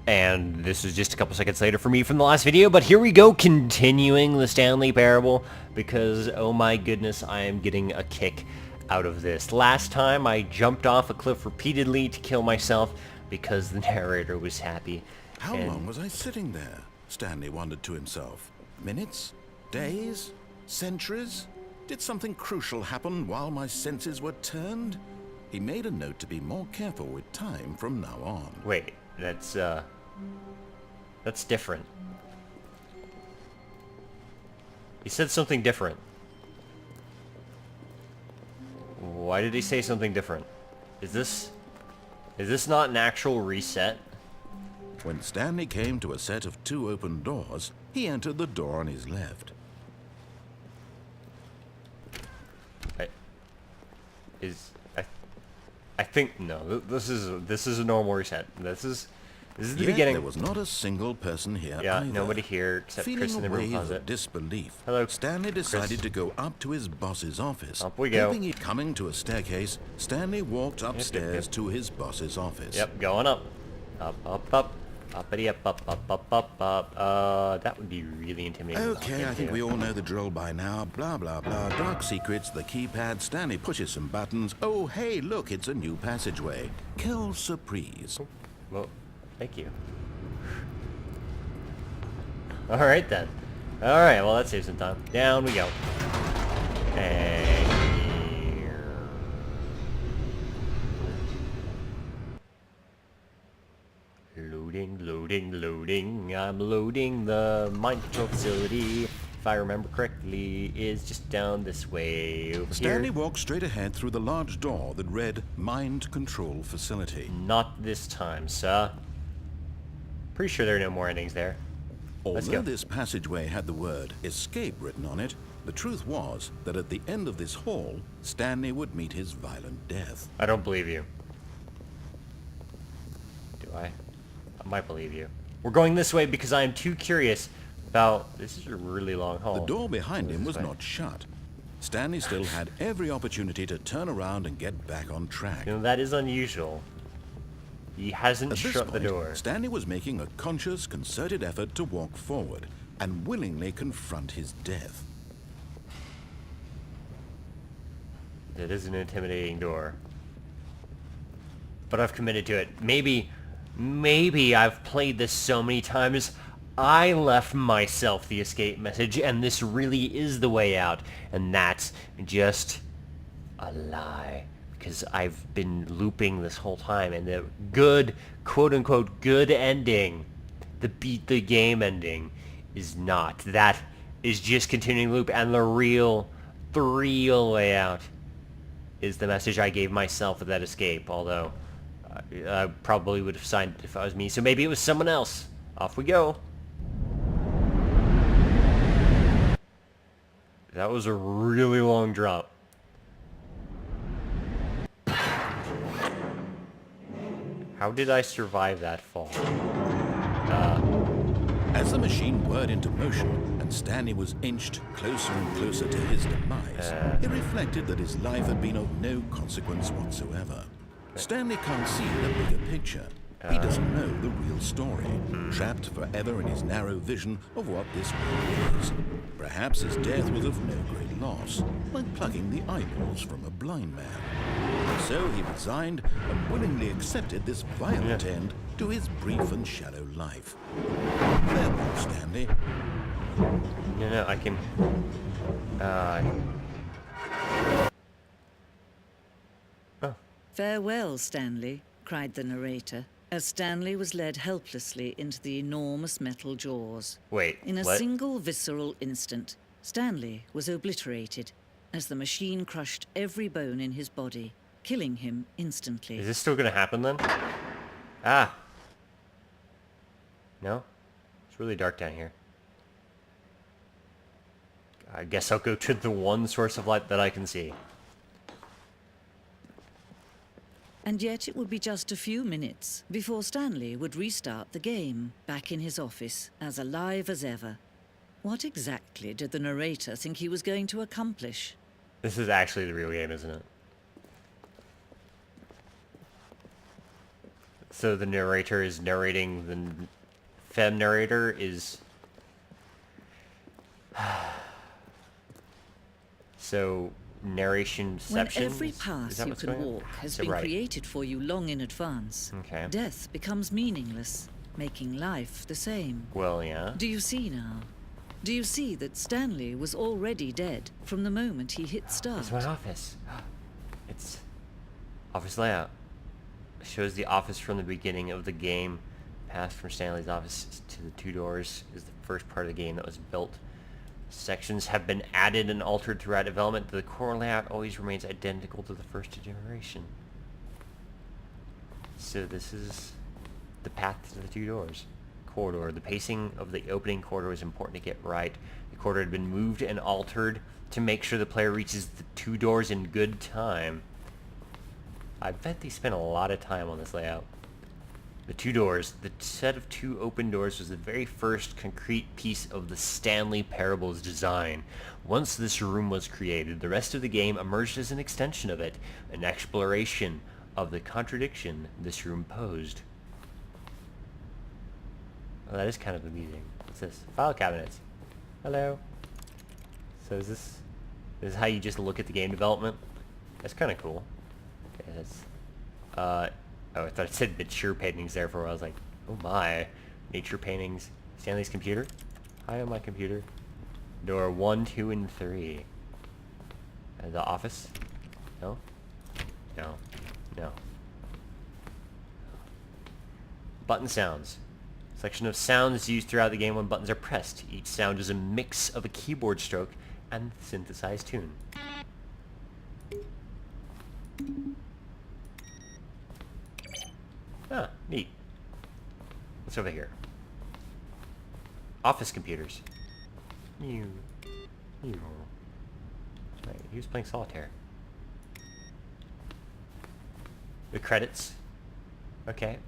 And this was just a couple seconds later for me from the last video, but here we go, continuing the Stanley Parable, because, oh my goodness, I am getting a kick out of this. Last time, I jumped off a cliff repeatedly to kill myself because the narrator was happy. How long was I sitting there? Stanley wondered to himself. Minutes? Days? Centuries? Did something crucial happen while my senses were turned? He made a note to be more careful with time from now on. Wait, that's different. He said something different. Why did he say something different? Is this not an actual reset? When Stanley came to a set of 2 open doors, he entered the door on his left. I think no. This is a normal reset. This is the Yet beginning. There was not a single person here Yeah, either. nobody here except Feeling Chris in the a room wave closet. of disbelief, Hello, Stanley decided Chris. to go up to his boss's office. Up we go. Hoping he'd coming to a staircase, Stanley walked upstairs to his boss's office. Yep, going up. Up. Uppity up. That would be really intimidating. Okay, I think we all know the drill by now. Blah, blah, blah. Dark secrets, the keypad. Stanley pushes some buttons. Oh, hey, look, it's a new passageway. Quelle surprise. Well, thank you. Alright then. Alright, well that saves some time. Down we go. And... Loading. I'm loading the mind control facility. If I remember correctly, is just down this way over Stanley here. walked straight ahead through the large door that read Mind Control Facility. Not this time, sir. Pretty sure there are no more endings there. Let's go. Although this passageway had the word escape written on it, the truth was that at the end of this hall, Stanley would meet his violent death. I don't believe you. Do I? I might believe you. We're going this way because I am too curious about... This is a really long hall. The door behind him was way. not shut. Stanley still had every opportunity to turn around and get back on track. You know, that is unusual. He hasn't At this shut the point, door. Stanley was making a conscious, concerted effort to walk forward and willingly confront his death. It is an intimidating door. But I've committed to it. Maybe I've played this so many times, I left myself the escape message, and this really is the way out. And that's just a lie. Because I've been looping this whole time, and the good, quote-unquote, good ending, the beat the game ending, is not. That is just continuing loop, and the real way out is the message I gave myself with that escape, although I probably would have signed it if I was me, so maybe it was someone else. Off we go. That was a really long drop. How did I survive that fall? As the machine whirred into motion and Stanley was inched closer and closer to his demise, he reflected that his life had been of no consequence whatsoever. Stanley can't see the bigger picture. He doesn't know the real story, trapped forever in his narrow vision of what this world is. Perhaps his death was of no great loss, like plucking the eyeballs from a blind man. So he resigned and willingly accepted this violent end to his brief and shallow life. Farewell, Stanley. No, I can... Farewell, Stanley, cried the narrator, as Stanley was led helplessly into the enormous metal jaws. Wait, In a what? single visceral instant, Stanley was obliterated as the machine crushed every bone in his body, killing him instantly. Is this still gonna happen then? Ah. No? It's really dark down here. I guess I'll go to the one source of light that I can see. And yet it would be just a few minutes before Stanley would restart the game, back in his office, as alive as ever. What exactly did the narrator think he was going to accomplish? This is actually the real game, isn't it? So the narrator is narrating, the fem narrator is... So, narration When sections? every Is path that you what's can going on? walk has So been right. created for you long in advance, Okay. death becomes meaningless, making life the same. Well, yeah. Do you see now? Do you see that Stanley was already dead from the moment he hit start? It's my office. It's office layout. Shows the office from the beginning of the game. Path from Stanley's office to the two doors is the first part of the game that was built. Sections have been added and altered throughout development. The core layout always remains identical to the first generation. So this is the path to the two doors. Corridor. The pacing of the opening corridor was important to get right. The corridor had been moved and altered to make sure the player reaches the two doors in good time. I bet they spent a lot of time on this layout. The two doors. The set of two open doors was the very first concrete piece of the Stanley Parable's design. Once this room was created, the rest of the game emerged as an extension of it, an exploration of the contradiction this room posed. Oh, that is kind of amusing. What's this? File cabinets. Hello. So is this how you just look at the game development? That's kind of cool. Okay, that's, oh, I thought it said mature paintings there for a while. I was like, oh my. Nature paintings. Stanley's computer. Hi on my computer. Door 1, 2, and 3. The office? No? No. No. Button sounds. Section of sounds used throughout the game when buttons are pressed. Each sound is a mix of a keyboard stroke and synthesized tune. Ah, neat. What's over here? Office computers. Mew. Mew. Right, he was playing solitaire. The credits. Okay.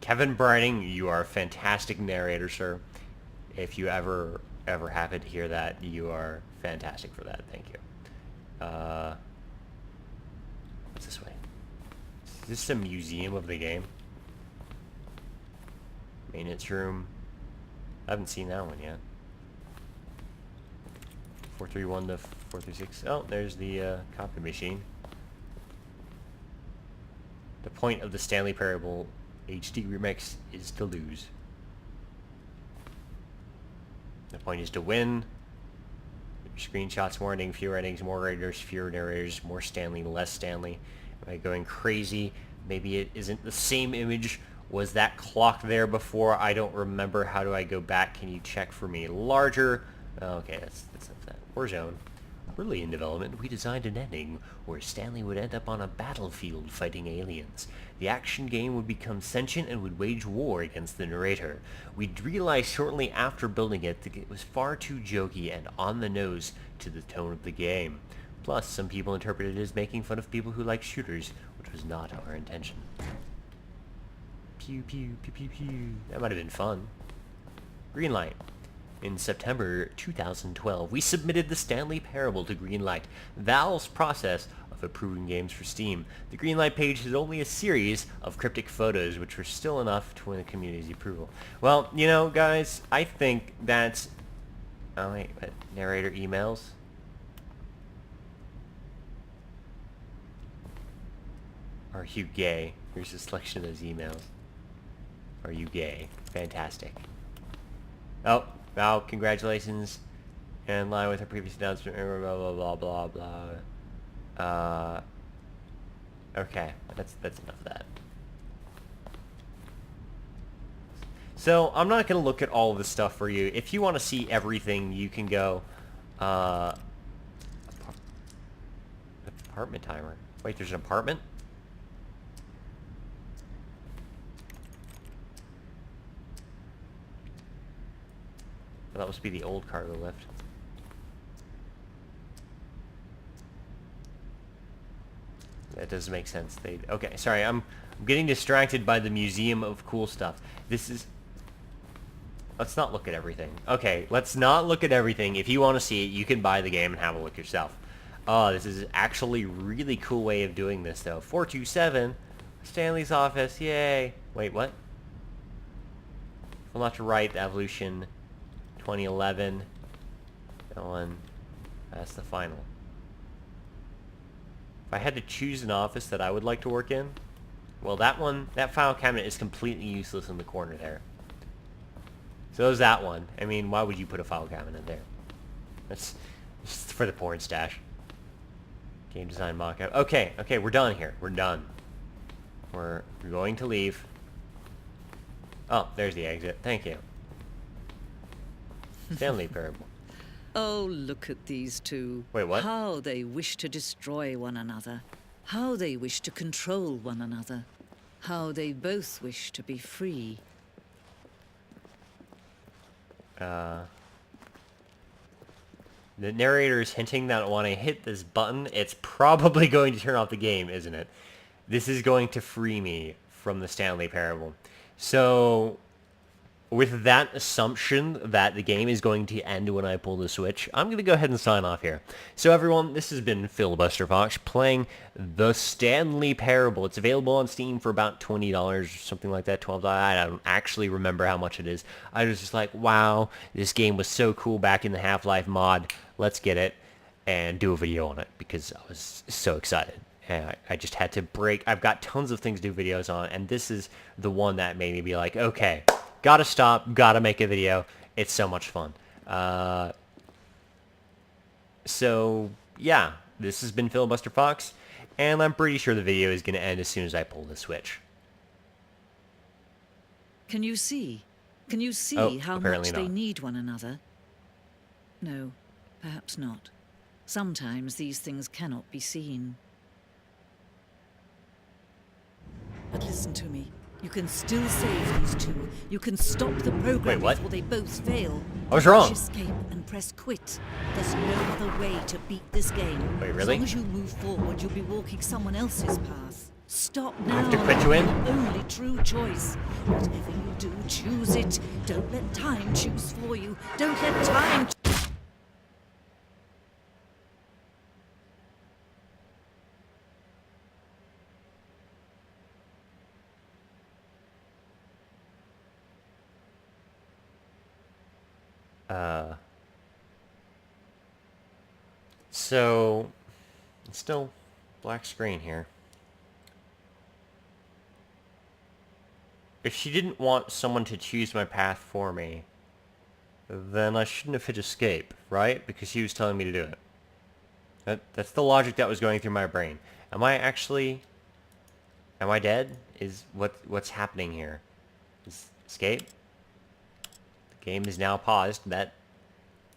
Kevin Brining, you are a fantastic narrator, sir. If you ever happen to hear that, you are fantastic for that. Thank you. What's this way? Is this a museum of the game? Maintenance room. I haven't seen that one yet. 431 to 436. Oh, there's the copy machine. The point of the Stanley Parable HD remix is to lose. The point is to win. Screenshots, more ending, fewer endings, more narrators, fewer narrators, more Stanley, less Stanley. Am I going crazy? Maybe it isn't the same image. Was that clock there before? I don't remember. How do I go back? Can you check for me? Larger. Okay, that's not that. Warzone. Early in development, we designed an ending where Stanley would end up on a battlefield fighting aliens. The action game would become sentient and would wage war against the narrator. We'd realized shortly after building it that it was far too jokey and on the nose to the tone of the game. Plus, some people interpreted it as making fun of people who like shooters, which was not our intention. Pew pew pew pew pew. That might have been fun. Greenlight. In September 2012, we submitted the Stanley Parable to Greenlight, Valve's process of approving games for Steam. The Greenlight page is only a series of cryptic photos, which were still enough to win the community's approval. Well, you know, guys, I think that's... Oh, wait, what? Narrator emails? Are you gay? Here's a selection of those emails. Are you gay? Fantastic. Oh. Wow, congratulations. In line with our previous announcement, blah, blah, blah, blah, blah. Okay, that's enough of that. So, I'm not going to look at all of this stuff for you. If you want to see everything, you can go, apartment timer. Wait, there's an apartment? That must be the old cargo lift. That does make sense. Okay, sorry, I'm getting distracted by the museum of cool stuff. This is... Let's not look at everything. Okay, let's not look at everything. If you want to see it, you can buy the game and have a look yourself. Oh, this is actually a really cool way of doing this, though. 427. Stanley's office, yay! Wait, what? Well, not to write the evolution 2011. That one, that's the final. If I had to choose an office that I would like to work in, well, that file cabinet is completely useless in the corner there. So there's that one. I mean, why would you put a file cabinet there? That's just for the porn stash. Game design mockup. Okay, we're done here. We're done. We're going to leave. Oh, there's the exit. Thank you. Stanley Parable. Oh, look at these two. Wait, what? How they wish to destroy one another. How they wish to control one another. How they both wish to be free. The narrator is hinting that when I hit this button, it's probably going to turn off the game, isn't it? This is going to free me from the Stanley Parable. So, with that assumption that the game is going to end when I pull the switch, I'm going to go ahead and sign off here. So everyone, this has been FilibusterFox playing the Stanley Parable. It's available on Steam for about $20 or something like that, $12. I don't actually remember how much it is. I was just like, wow, this game was so cool back in the Half-Life mod. Let's get it and do a video on it because I was so excited. And I just had to break. I've got tons of things to do videos on, and this is the one that made me be like, okay, gotta stop, gotta make a video. It's so much fun. So, yeah, this has been FilibusterFox, and I'm pretty sure the video is going to end as soon as I pull the switch. Can you see? Can you see Oh, how apparently much they not. need one another? No, perhaps not. Sometimes these things cannot be seen. But listen to me. You can still save these two. You can stop the program Wait, what? before they both fail. I was wrong. Push escape and press quit. There's no other way to beat this game. Wait, really? As long as you move forward, you'll be walking someone else's path. Stop now. I have to quit you in? The only true choice. Whatever you do, choose it. Don't let time choose for you. Don't let time. So, it's still black screen here. If she didn't want someone to choose my path for me, then I shouldn't have hit escape, right? Because she was telling me to do it. That's the logic that was going through my brain. Am I dead? Is what's happening here? Is escape? The game is now paused. That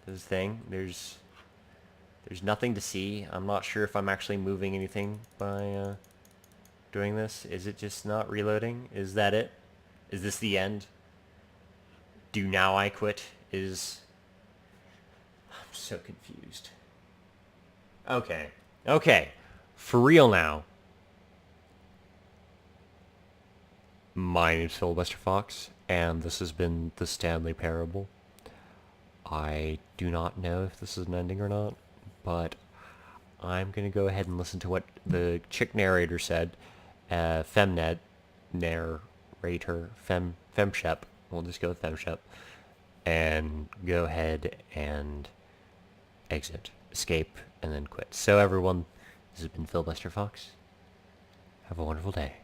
is the thing. There's nothing to see. I'm not sure if I'm actually moving anything by doing this. Is it just not reloading? Is that it? Is this the end? Do now I quit? I'm so confused. Okay. For real now. My name's FilibusterFox, and this has been the Stanley Parable. I do not know if this is an ending or not, but I'm going to go ahead and listen to what the chick narrator said. Femnet narrator, Femshep. We'll just go with Femshep. And go ahead and exit, escape, and then quit. So everyone, this has been FilibusterFox. Have a wonderful day.